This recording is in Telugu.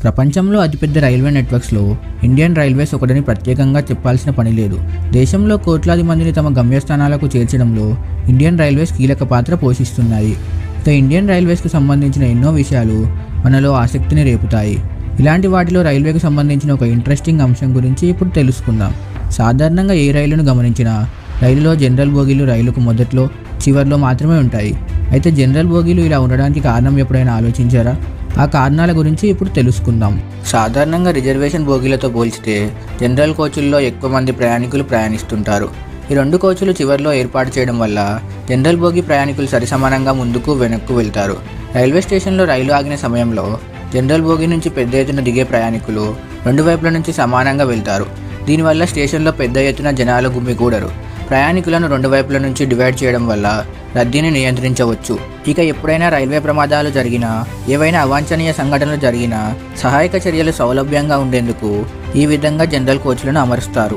ప్రపంచంలో అతిపెద్ద రైల్వే నెట్వర్క్స్లో ఇండియన్ రైల్వేస్ ఒకటిని ప్రత్యేకంగా చెప్పాల్సిన పని లేదు. దేశంలో కోట్లాది మందిని తమ గమ్యస్థానాలకు చేర్చడంలో ఇండియన్ రైల్వేస్ కీలక పాత్ర పోషిస్తున్నాయి. ఇక ఇండియన్ రైల్వేస్కు సంబంధించిన ఎన్నో విషయాలు మనలో ఆసక్తిని రేపుతాయి. ఇలాంటి వాటిలో రైల్వేకు సంబంధించిన ఒక ఇంట్రెస్టింగ్ అంశం గురించి ఇప్పుడు తెలుసుకుందాం. సాధారణంగా ఏ రైలును గమనించినా రైలులో జనరల్ బోగీలు రైలుకు మొదట్లో, చివర్లో మాత్రమే ఉంటాయి. అయితే జనరల్ బోగీలు ఇలా ఉండడానికి కారణం ఎప్పుడైనా ఆలోచించారా? ఆ కారణాల గురించి ఇప్పుడు తెలుసుకుందాం. సాధారణంగా రిజర్వేషన్ బోగీలతో పోల్చితే జనరల్ కోచుల్లో ఎక్కువ మంది ప్రయాణికులు ప్రయాణిస్తుంటారు. ఈ రెండు కోచులు చివర్లో ఏర్పాటు చేయడం వల్ల జనరల్ బోగీ ప్రయాణికులు సరిసమానంగా ముందుకు వెనక్కు వెళ్తారు. రైల్వే స్టేషన్లో రైలు ఆగిన సమయంలో జనరల్ బోగీ నుంచి పెద్ద ఎత్తున దిగే ప్రయాణికులు రెండు వైపుల నుంచి సమానంగా వెళ్తారు. దీనివల్ల స్టేషన్లో పెద్ద ఎత్తున జనాలు గుమిగూడరు. ప్రయాణికులను రెండు వైపుల నుంచి డివైడ్ చేయడం వల్ల రద్దీని నియంత్రించవచ్చు. ఇక ఎప్పుడైనా రైల్వే ప్రమాదాలు జరిగినా, ఏవైనా అవాంఛనీయ సంఘటనలు జరిగినా సహాయక చర్యలు సౌలభ్యంగా ఉండేందుకు ఈ విధంగా జనరల్ కోచ్లను అమరుస్తారు.